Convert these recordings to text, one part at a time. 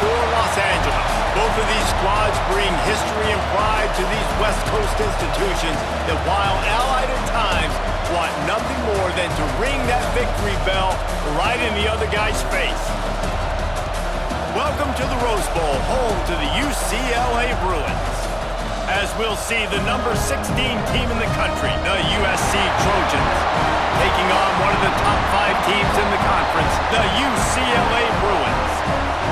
for Los Angeles. Both of these squads bring history and pride to these West Coast institutions that, while allied at times, want nothing more than to ring that victory bell right in the other guy's face. Welcome to the Rose Bowl, home to the UCLA Bruins. As we'll see the number 16 team in the country, the USC Trojans, taking on one of the top 5 teams in the conference, the UCLA Bruins.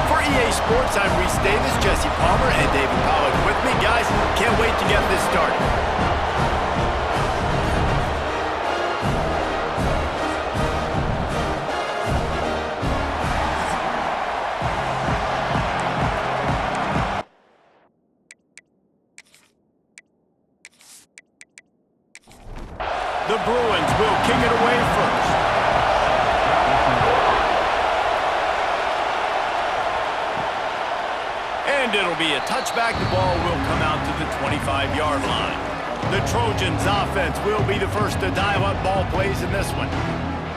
For EA Sports, I'm Reese Davis, Jesse Palmer, and David Pollack with me. Guys, can't wait to get this started. The Bruins will kick it away first. And it'll be a touchback. The ball will come out to the 25-yard line. The Trojans' offense will be the first to dial up ball plays in this one.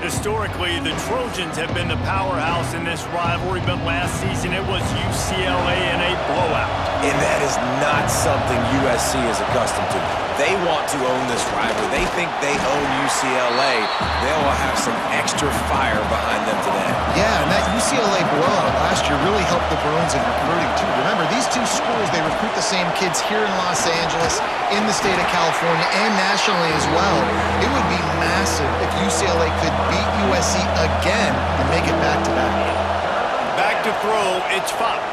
Historically, the Trojans have been the powerhouse in this rivalry, but last season it was UCLA in a blowout. And that is not something USC is accustomed to. They want to own this rivalry. They think they own UCLA. They will have some extra fire behind them today. Yeah, and that UCLA blowout last year really helped the Bruins in recruiting, too. Remember, these two schools, they recruit the same kids here in Los Angeles, in the state of California, and nationally as well. It would be massive if UCLA could beat USC again and make it back-to-back. Back to throw, it's Fox.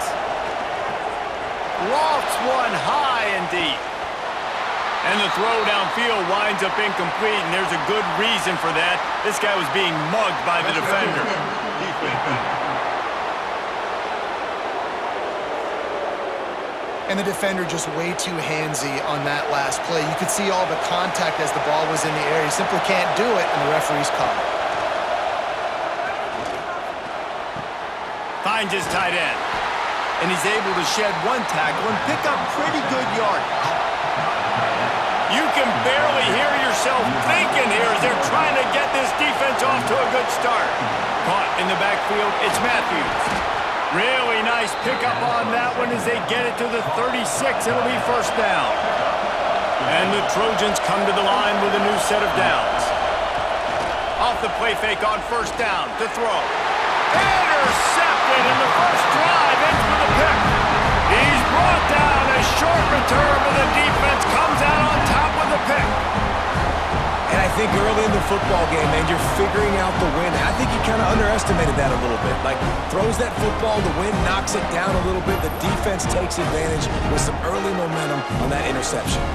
Lofts one high and deep. And the throw downfield winds up incomplete, and there's a good reason for that. This guy was being mugged by the defender. And the defender just way too handsy on that last play. You could see all the contact as the ball was in the air. He simply can't do it, and the referee's caught it. Finds his tight end. And he's able to shed one tackle and pick up pretty good yardage. You can barely hear yourself thinking here as they're trying to get this defense off to a good start. Caught in the backfield, it's Matthews. Really nice pickup on that one as they get it to the 36. It'll be first down. And the Trojans come to the line with a new set of downs. Off the play fake on first down to throw. Intercepted in the first drive, ends with a pick. He's brought down, a short return, but the defense comes out on top with a pick. And I think early in the football game, man, you're figuring out the wind. I think he kind of underestimated that a little bit. Like, throws that football, the wind knocks it down a little bit. The defense takes advantage with some early momentum on that interception.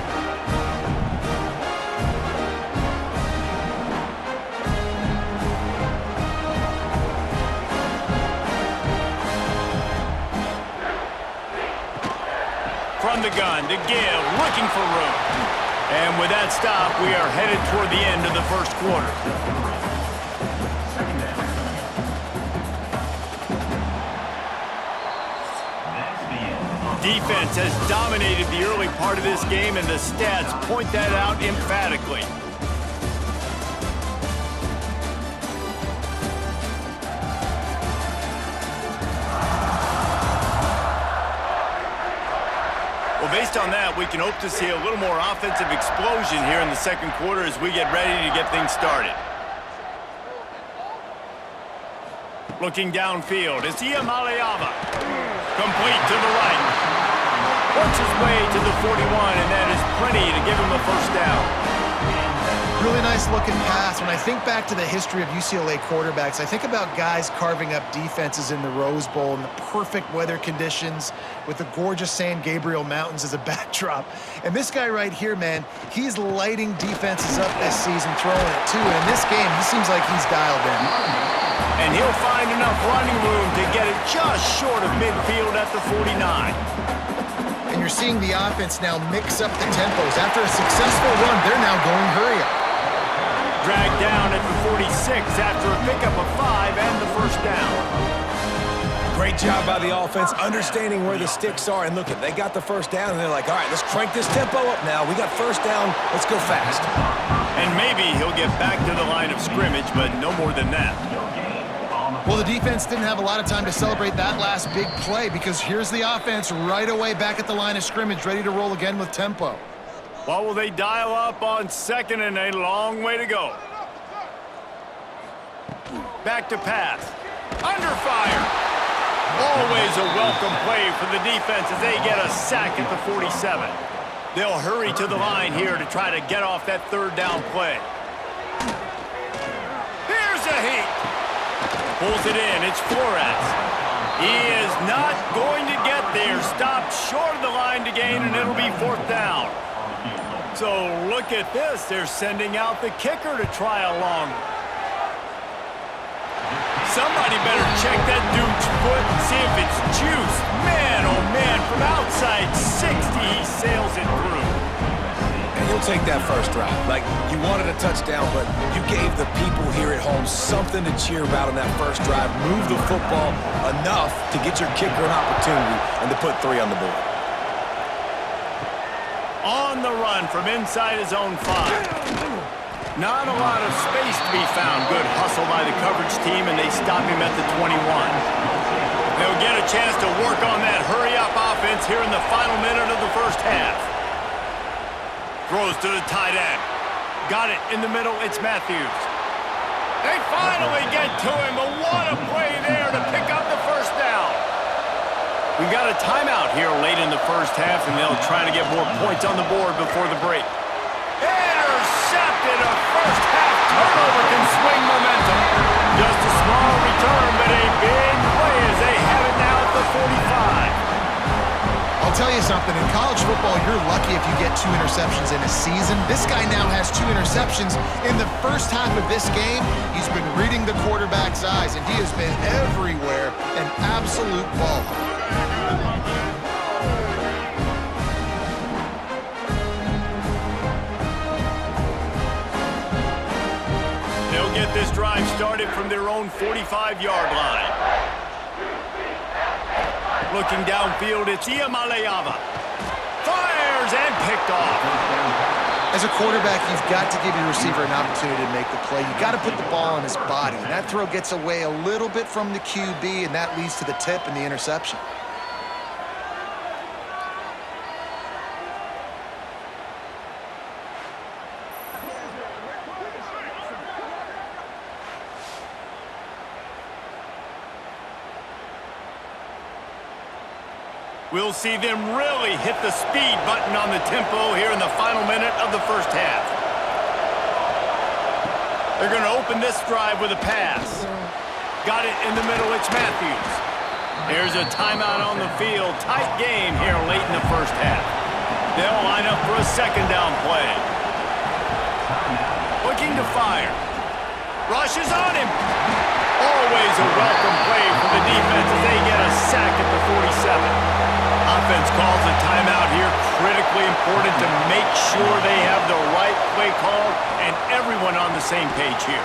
From the gun to give, looking for room. And with that stop, we are headed toward the end of the first quarter. Defense has dominated the early part of this game, and the stats point that out emphatically. Well, based on that, we can hope to see a little more offensive explosion here in the second quarter as we get ready to get things started. Looking downfield, it's Iamaleava. Complete to the right. Works his way to the 41, and that is plenty to give him a first down. Really nice looking pass. When I think back to the history of UCLA quarterbacks, I think about guys carving up defenses in the Rose Bowl in the perfect weather conditions with the gorgeous San Gabriel Mountains as a backdrop. And this guy right here, man, he's lighting defenses up this season, throwing it too. And in this game, he seems like he's dialed in. And he'll find enough running room to get it just short of midfield at the 49. And you're seeing the offense now mix up the tempos. After a successful run, they're now going hurry up. Dragged down at the 46 after a pickup of 5 and the first down. Great job by the offense, understanding where the sticks are. And look, they got the first down, and they're like, all right, let's crank this tempo up now. We got first down. Let's go fast. And maybe he'll get back to the line of scrimmage, but no more than that. Well, the defense didn't have a lot of time to celebrate that last big play because here's the offense right away back at the line of scrimmage, ready to roll again with tempo. What will they dial up on second and a long way to go? Back to pass. Under fire. Always a welcome play for the defense as they get a sack at the 47. They'll hurry to the line here to try to get off that third down play. Here's a heat. Pulls it in. It's Flores. He is not going to get there. Stopped short of the line to gain, and it'll be fourth down. So look at this. They're sending out the kicker to try a long. Somebody better check that dude's foot and see if it's juiced. Man, oh man, from outside 60, he sails it through. And you'll take that first drive. Like, you wanted a touchdown, but you gave the people here at home something to cheer about on that first drive. Move the football enough to get your kicker an opportunity and to put 3 on the board. On the run from inside his own 5. Not a lot of space to be found. Good hustle by the coverage team, and they stop him at the 21. They'll get a chance to work on that hurry-up offense here in the final minute of the first half. Throws to the tight end. Got it in the middle. It's Matthews. They finally get to him, but what a play there to pick up the first down. We got a timeout here late in the first half, and they'll try to get more points on the board before the break. Intercepted. A first half turnover can swing momentum. Just a small return, but a big play as they have it now at the 45. I'll tell you something. In college football, you're lucky if you get 2 interceptions in a season. This guy now has 2 interceptions. In the first half of this game, he's been reading the quarterback's eyes, and he has been everywhere. An absolute ball. Get this drive started from their own 45-yard line. Looking downfield, it's Iamaleava. Fires and picked off. As a quarterback, you've got to give your receiver an opportunity to make the play. You've got to put the ball on his body. And that throw gets away a little bit from the QB, and that leads to the tip and the interception. We'll see them really hit the speed button on the tempo here in the final minute of the first half. They're going to open this drive with a pass. Got it in the middle, it's Matthews. There's a timeout on the field. Tight game here late in the first half. They'll line up for a second down play. Looking to fire. Rushes on him. Always a welcome play for the defense as they get a sack at the 47. Offense calls a timeout here. Critically important to make sure they have the right play call and everyone on the same page here.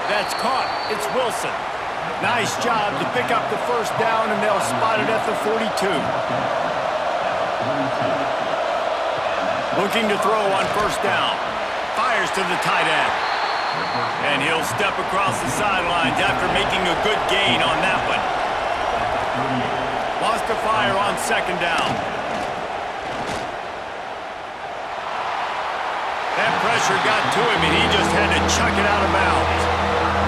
That's caught. It's Wilson. Nice job to pick up the first down, and they'll spot it at the 42. Looking to throw on first down. Fires to the tight end. And he'll step across the sidelines after making a good gain on that one. Lost to fire on second down. That pressure got to him, and he just had to chuck it out of bounds.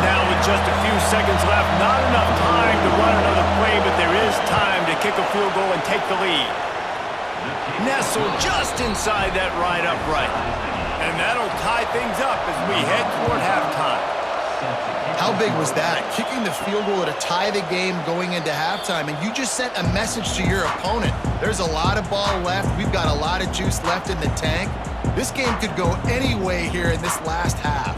Now with just a few seconds left, not enough time to run another play, but there is time to kick a field goal and take the lead. Nestled just inside that right upright. And that'll tie things up as we head toward halftime. How big was that? Kicking the field goal to tie the game going into halftime, and you just sent a message to your opponent. There's a lot of ball left. We've got a lot of juice left in the tank. This game could go any way here in this last half.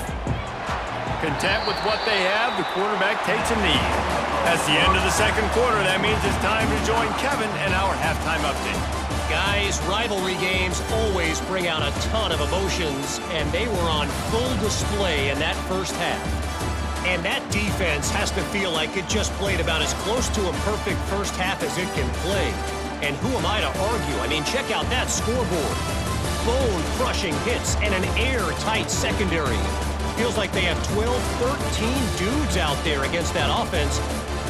Content with what they have, the quarterback takes a knee. That's the end of the second quarter. That means it's time to join Kevin and our halftime update. Guys, rivalry games always bring out a ton of emotions, and they were on full display in that first half. And that defense has to feel like it just played about as close to a perfect first half as it can play. And who am I to argue? I mean, check out that scoreboard. Bone-crushing hits and an airtight secondary. feels like they have 12, 13 dudes out there against that offense,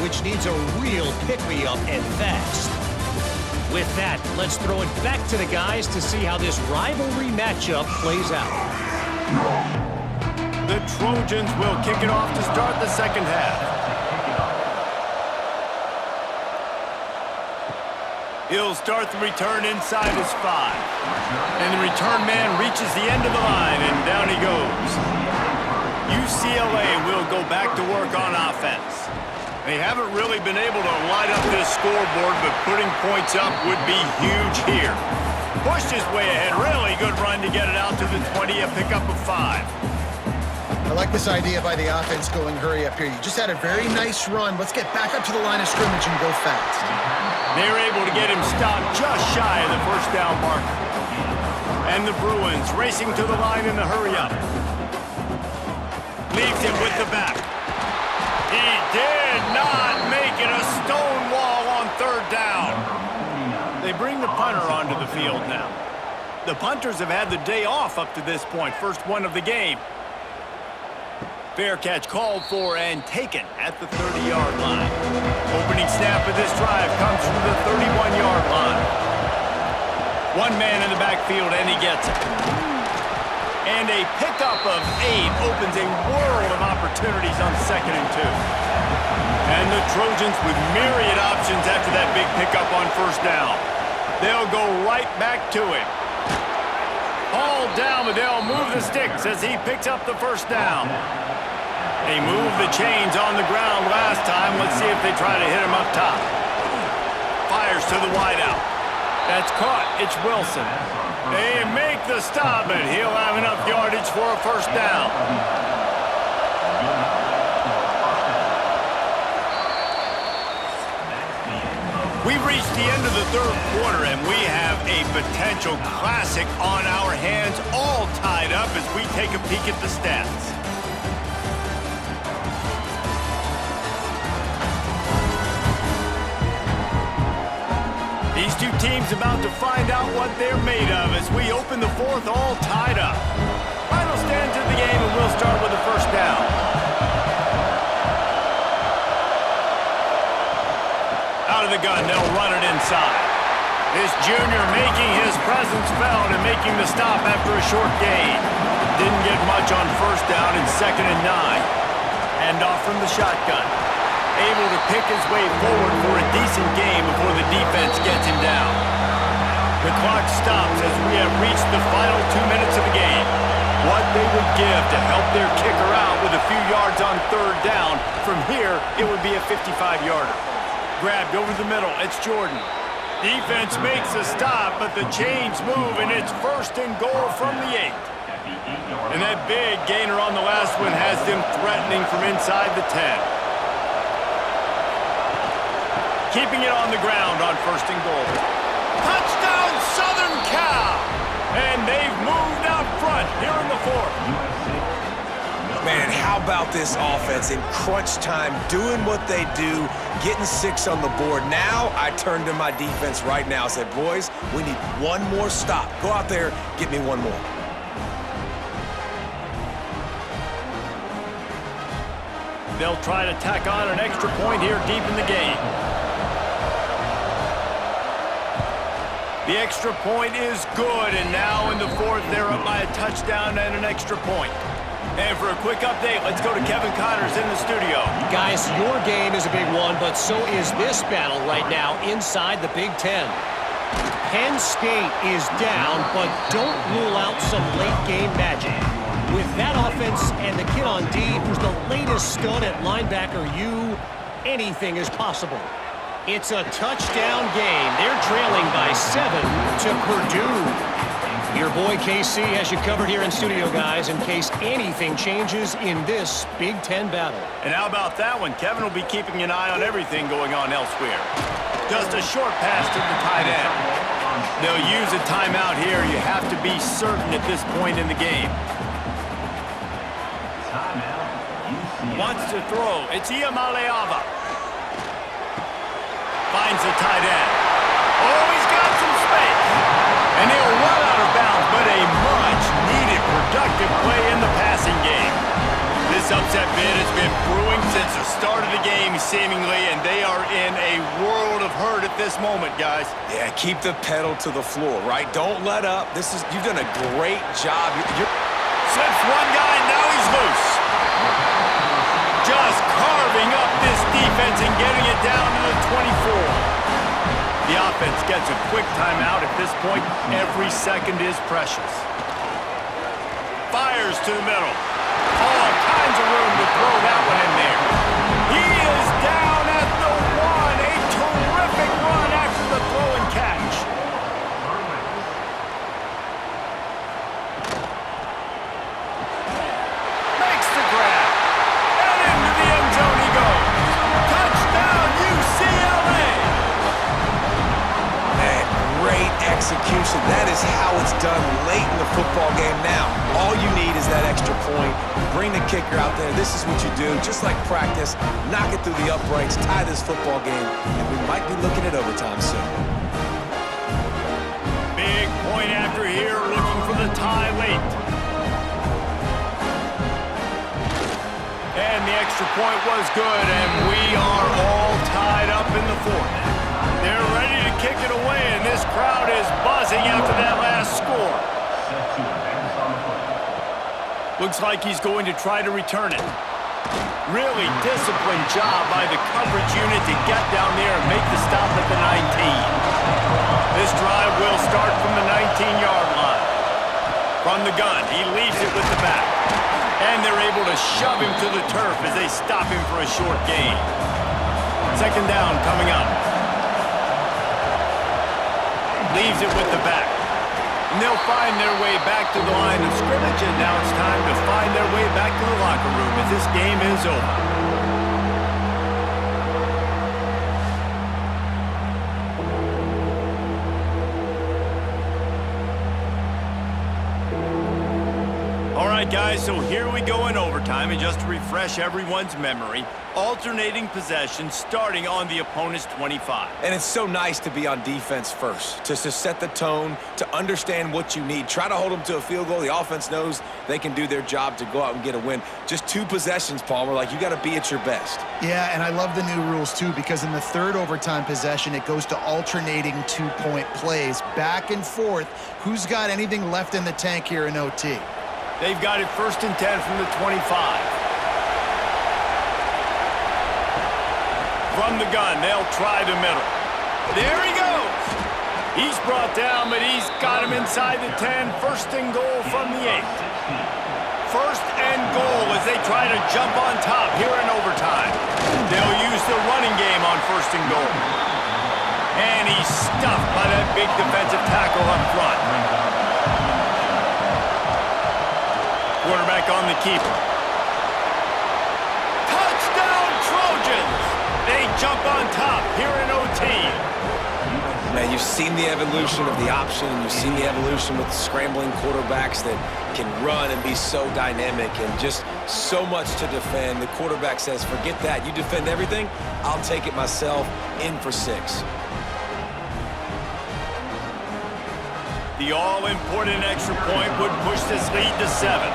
which needs a real pick-me-up and fast. With that, let's throw it back to the guys to see how this rivalry matchup plays out. The Trojans will kick it off to start the second half. He'll start the return inside his 5. And the return man reaches the end of the line, and down he goes. UCLA will go back to work on offense. They haven't really been able to light up this scoreboard, but putting points up would be huge here. Pushed his way ahead. Really good run to get it out to the 20, a pickup of 5. I like this idea by the offense going hurry up here. You just had a very nice run. Let's get back up to the line of scrimmage and go fast. They're able to get him stopped just shy of the first down marker. And the Bruins racing to the line in the hurry-up. Leaves him with the back. He did not make it, a stone wall on third down. They bring the punter onto the field now. The punters have had the day off up to this point, first one of the game. Fair catch called for and taken at the 30-yard line. Opening snap of this drive comes from the 31-yard line. One man in the backfield, and he gets it. And a pickup of 8 opens a world of opportunities on 2nd and 2. And the Trojans with myriad options after that big pickup on first down. They'll go right back to him. Hauled down, but they'll move the sticks as he picks up the first down. They moved the chains on the ground last time. Let's see if they try to hit him up top. Fires to the wideout. That's caught. It's Wilson. They make the stop, and he'll have enough yardage for a first down. We've reached the end of the third quarter, and we have a potential classic on our hands, all tied up as we take a peek at the stats. These two teams about to find out what they're made of as we open the fourth, all tied up. Final stands of the game, and we'll start with the first down. Out of the gun, they'll run it inside. This junior making his presence felt and making the stop after a short gain. Didn't get much on first down in 2nd and 9. Hand off from the shotgun. Able to pick his way forward for a decent game before the defense gets him down. The clock stops as we have reached the final 2 minutes of the game. What they would give to help their kicker out with a few yards on third down. From here, it would be a 55-yarder. Grabbed over the middle, it's Jordan. Defense makes a stop, but the chains move, and it's 1st and goal from the 8. And that big gainer on the last one has them threatening from inside the 10. Keeping it on the ground on 1st and goal. Touchdown, Southern Cal! And they've moved out front here in the 4th. Man, how about this offense in crunch time, doing what they do, getting 6 on the board. Now I turn to my defense right now and said, boys, we need one more stop. Go out there, get me one more. They'll try to tack on an extra point here deep in the game. The extra point is good, and now in the 4th, they're up by a touchdown and an extra point. And for a quick update, let's go to Kevin Connors in the studio. Guys, your game is a big one, but so is this battle right now inside the Big Ten. Penn State is down, but don't rule out some late-game magic. With that offense and the kid on D, who's the latest stud at linebacker, anything is possible. It's a touchdown game. They're trailing by 7 to Purdue. Your boy KC has you covered here in studio, guys, in case anything changes in this Big Ten battle. And how about that one? Kevin will be keeping an eye on everything going on elsewhere. Just a short pass to the tight end. They'll use a timeout here. You have to be certain at this point in the game. Wants to throw. It's Iamaleava. Finds the tight end. Oh, he's got some space. And he'll run out of bounds, but a much-needed productive play in the passing game. upset bid has been brewing since the start of the game, seemingly, and they are in a world of hurt at this moment, guys. Yeah, keep the pedal to the floor, right? Don't let up. You've done a great job. Slips one guy, now he's loose. Just carving up this defense and getting it down to the 24. The offense gets a quick timeout. At this point, every second is precious. Fires to the middle. All kinds of room to throw that one in there. He is down at the one. A terrific run after the throw and catch. Makes the grab. And into the end zone he goes. Touchdown, UCLA. Man, great execution. That is how it's done late in the football game now. All you need is that extra point. Bring the kicker out there. This is what you do. Just like practice, knock it through the uprights, tie this football game, and we might be looking at overtime soon. Big point after here, looking for the tie late. And the extra point was good, and we are all tied up in the fourth. They're ready to kick it away, and this crowd is buzzing after that last score. Looks like he's going to try to return it. Really disciplined job by the coverage unit to get down there and make the stop at the 19. This drive will start from the 19-yard line. From the gun, he leaves it with the back. And they're able to shove him to the turf as they stop him for a short gain. Second down coming up. Leaves it with the back. And they'll find their way back to the line of scrimmage, and now it's time to find their way back to the locker room as this game is over. All right, guys, so here we go in overtime, and just to refresh everyone's memory, alternating possession starting on the opponent's 25. And it's so nice to be on defense first, to set the tone, to understand what you need. Try to hold them to a field goal. The offense knows they can do their job to go out and get a win. Just 2 possessions, Palmer. Like, you got to be at your best. Yeah, and I love the new rules, too, because in the third overtime possession, it goes to alternating 2-point plays. Back and forth. Who's got anything left in the tank here in OT? They've got it 1st and 10 from the 25. From the gun, they'll try the middle. There he goes. He's brought down, but he's got him inside the 10. 1st and goal from the 8. 1st and goal as they try to jump on top here in overtime. They'll use the running game on 1st and goal. And he's stuffed by that big defensive tackle up front. Quarterback on the keeper. Touchdown, Trojans! They jump on top here in OT. Man, you've seen the evolution of the option, and you've seen the evolution with scrambling quarterbacks that can run and be so dynamic and just so much to defend. The quarterback says, forget that. You defend everything, I'll take it myself. In for 6. The all-important extra point would push this lead to 7.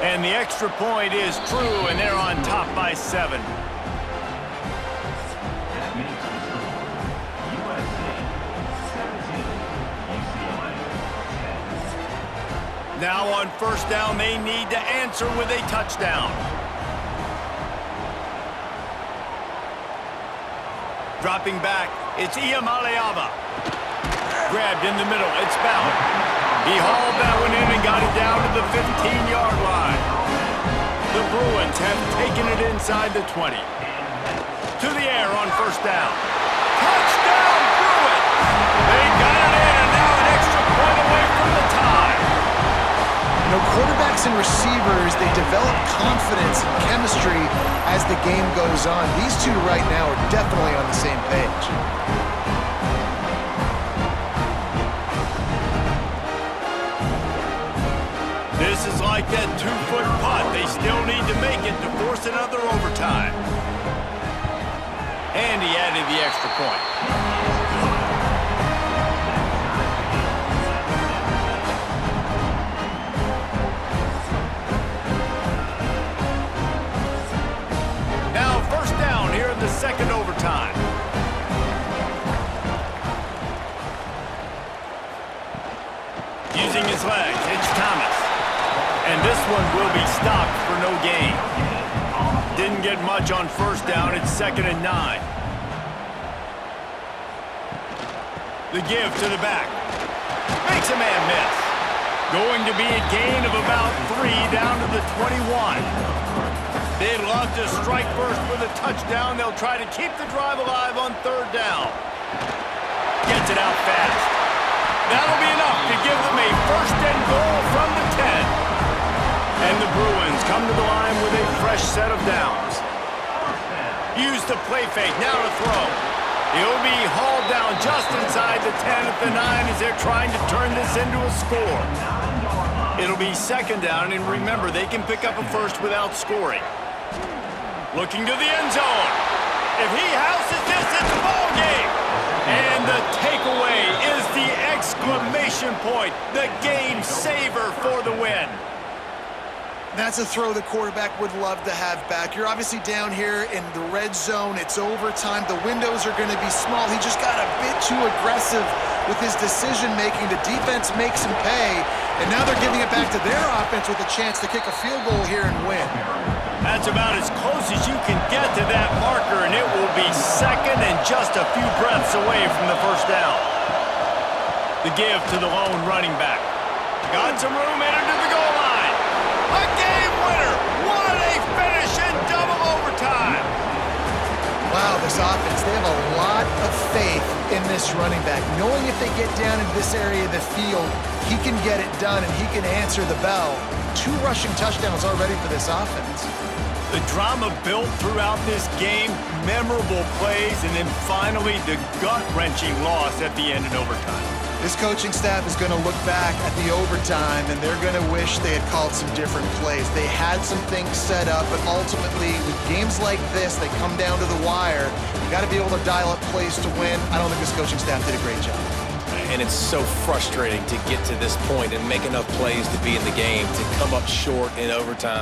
And the extra point is true, and they're on top by 7. Now on 1st down, they need to answer with a touchdown. Dropping back, it's Iamaleava. Grabbed in the middle, it's Ballard. He hauled that one in and got it down to the 15-yard line. The Bruins have taken it inside the 20. To the air on 1st down. Touchdown, Bruins! They got it in, and now an extra point away from the tie. You know, quarterbacks and receivers, they develop confidence and chemistry as the game goes on. These two right now are definitely on the same page. This is like that 2-foot putt. They still need to make it to force another overtime. And he added the extra point. into second overtime. Using his legs, it's Thomas. And this one will be stopped for no gain. Didn't get much on first down. It's 2nd and 9. The give to the back. Makes a man miss. Going to be a gain of about 3 down to the 21. They'd love to strike first with a touchdown. They'll try to keep the drive alive on 3rd down. Gets it out fast. That'll be enough to give them a 1st and goal from the 10. And the Bruins come to the line with a fresh set of downs. Use the play fake, now to throw. He'll be hauled down just inside the 10 at the 9 as they're trying to turn this into a score. It'll be 2nd down, and remember, they can pick up a first without scoring. Looking to the end zone. If he houses this, it's a ball game. And the takeaway is the exclamation point, the game saver for the win. That's a throw the quarterback would love to have back. You're obviously down here in the red zone. It's overtime. The windows are going to be small. He just got a bit too aggressive with his decision-making. The defense makes him pay, and now they're giving it back to their offense with a chance to kick a field goal here and win. That's about as close as you can get to that marker, and it will be 2nd and just a few breaths away from the 1st down. The give to the lone running back. Got some room in into the goal line. A game winner! What a finish in double overtime! Wow, this offense, they have a lot of faith in this running back. Knowing if they get down into this area of the field, he can get it done and he can answer the bell. 2 rushing touchdowns already for this offense. The drama built throughout this game, memorable plays, and then finally the gut-wrenching loss at the end in overtime. This coaching staff is going to look back at the overtime, and they're going to wish they had called some different plays. They had some things set up, but ultimately, with games like this, they come down to the wire. You got to be able to dial up plays to win. I don't think this coaching staff did a great job. And it's so frustrating to get to this point and make enough plays to be in the game, to come up short in overtime.